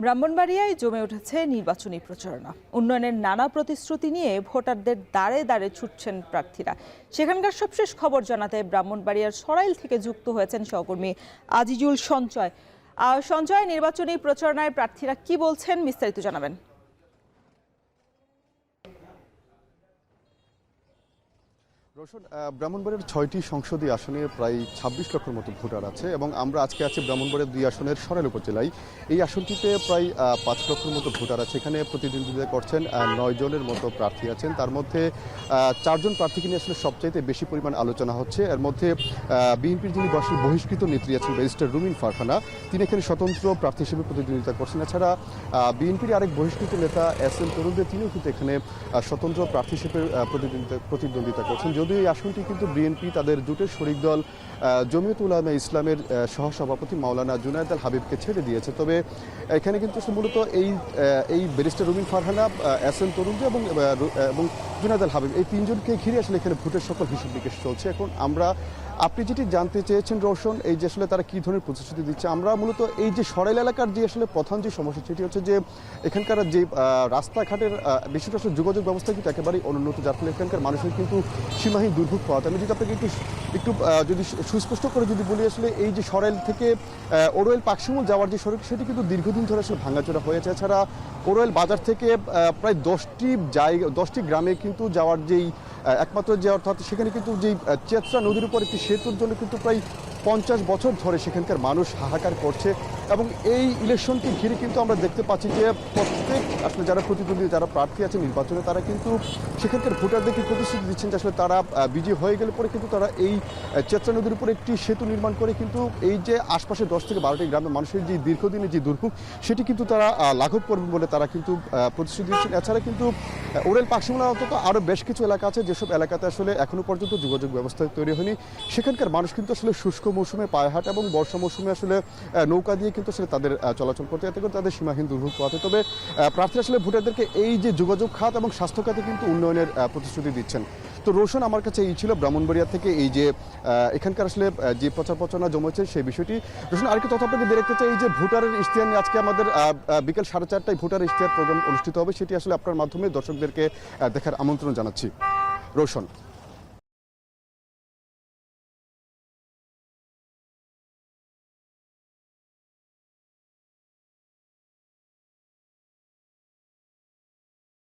ব্রাহ্মণবাড়িয়ায় জমে উঠেছে নির্বাচনী প্রচারণা। উন্নয়নের নানা প্রতিশ্রুতি নিয়ে ভোটারদের দাঁড়ে দাঁড়ে ছুটছেন প্রার্থীরা। সেখানকার সবশেষ খবর জানাতে ব্রাহ্মণবাড়িয়ার সরাইল থেকে যুক্ত হয়েছেন সহকর্মী আজিজুল সঞ্চয়। সঞ্চয়, নির্বাচনী প্রচারণায় প্রার্থীরা কি বলছেন, বিস্তারিত জানাবেন। রোশন, ব্রাহ্মণবাড়িয়ার ৬টি সংসদীয় আসনে প্রায় ২৬ লক্ষের মতো ভোটার আছে এবং আমরা আজকে আছি ব্রাহ্মণবাড়িয়ার ২ আসনের সরাইল উপজেলায়। এই আসনটিতে প্রায় ৫ লক্ষের মতো ভোটার আছে। এখানে প্রতিদ্বন্দ্বিতা করছেন ৯ জনের মতো প্রার্থী আছেন। তার মধ্যে ৪ জন প্রার্থীকে নিয়ে আসলে সবচাইতে বেশি পরিমাণ আলোচনা হচ্ছে। এর মধ্যে বিএনপির যিনি বহিষ্কৃত নেত্রী আছেন ব্যারিস্টার রুমিন ফারহানা, তিনি এখানে স্বতন্ত্র প্রার্থী হিসেবে প্রতিদ্বন্দ্বিতা করছেন। এছাড়া বিএনপির আরেক বহিষ্কৃত নেতা SM তরুণদের, তিনিও কিন্তু এখানে স্বতন্ত্র প্রার্থী হিসেবে প্রতিদ্বন্দ্বিতা করছেন। যদিও এই আসনটি কিন্তু বিএনপি তাদের জোটের শরিক দল জমিয়ত উলামা ইসলামের সহসভাপতি মাওলানা জুনায়েদ আল হাবিবকে ছেড়ে দিয়েছে। তবে এখানে কিন্তু মূলত এই ব্যারিস্টার রুমিন ফারহানা, SM তরুণদের এবং জুনায়েদ আল হাবিব, এই তিনজনকে ঘিরে আসলে এখানে ভোটের সকল হিসাব নিকেশ চলছে। এখন আপনি যেটি জানতে চেয়েছেন রোশন, এই যে আসলে তারা কী ধরনের প্রতিশ্রুতি দিচ্ছে, আমরা মূলত এই যে সরাইল এলাকার যে আসলে প্রধান যে সমস্যা, সেটি হচ্ছে যে এখানকার যে রাস্তাঘাটের বিশেষ আসলে যোগাযোগ ব্যবস্থা কিন্তু একেবারেই অনুন্নত, যার ফলে এখানকার মানুষের কিন্তু সীমাহীন দুর্ভোগ পাওয়া যায়। আমি যদি আপনাকে একটু যদি সুস্পষ্ট করে যদি বলি, আসলে এই যে সরাইল থেকে ওরোয়েল পাকশিমুল যাওয়ার যে সড়ক, সেটি কিন্তু দীর্ঘদিন ধরে আসলে ভাঙাচোরা হয়েছে। এছাড়া ওরোয়েল বাজার থেকে প্রায় 10টি গ্রামে কিন্তু যাওয়ার যেই একমাত্র যে অর্থাৎ সেখানে কিন্তু যেই চেতরা নদীর উপর একটি সেতুর জন্য কিন্তু প্রায় 50 বছর ধরে সেখানকার মানুষ হাহাকার করছে। এবং এই ইলেকশনকে ঘিরে কিন্তু আমরা দেখতে পাচ্ছি যে প্রত্যেক আসলে যারা প্রতিদ্বন্দ্বী, যারা প্রার্থী আছে নির্বাচনে, তারা কিন্তু সেখানকার ভোটারদেরকে প্রতিশ্রুতি দিচ্ছেন যে আসলে তারা বিজয়ী হয়ে গেলে পরে কিন্তু তারা এই চেতরা নদীর উপর একটি সেতু নির্মাণ করে কিন্তু এই যে আশপাশে 10 থেকে 12টি গ্রামের মানুষের যে দীর্ঘদিনের যে দুর্ভোগ, সেটি কিন্তু তারা লাঘব করবেন বলে তারা কিন্তু প্রতিশ্রুতি দিচ্ছেন। এছাড়া কিন্তু ওরেল পাকশিমুলা অন্তত আরও বেশ কিছু এলাকা আছে যেসব এলাকাতে আসলে এখনও পর্যন্ত যোগাযোগ ব্যবস্থা তৈরি হয়নি। সেখানকার মানুষ কিন্তু আসলে শুষ্ক মৌসুমে পায়হাট এবং বর্ষা মৌসুমে আসলে নৌকা দিয়ে কিন্তু আসলে তাদের চলাচল করতে, এতে করে তাদের সীমাহীন দুর্ভোগ পাওয়াতে। তবে প্রার্থী আসলে ভোটারদেরকে এই যে যোগাযোগ খাত এবং স্বাস্থ্য খাতে কিন্তু উন্নয়নের প্রতিশ্রুতি দিচ্ছেন। তো রোশন, আমার কাছে এই ছিল ব্রাহ্মণবাড়িয়া থেকে এই যে এখানকার আসলে যে প্রচার প্রচারণা জমেছে সেই বিষয়টি। রোশন, আরেকটা তথ্য আপনাকে দিয়ে রাখতে চাই, এই যে ভোটারের ইশতেহার নিয়ে আজকে আমাদের বিকেল 4:30টায় ভোটার ইশতেহার প্রোগ্রাম অনুষ্ঠিত হবে, সেটি আসলে আপনার মাধ্যমে দর্শকদেরকে দেখার আমন্ত্রণ জানাচ্ছি। রোশন।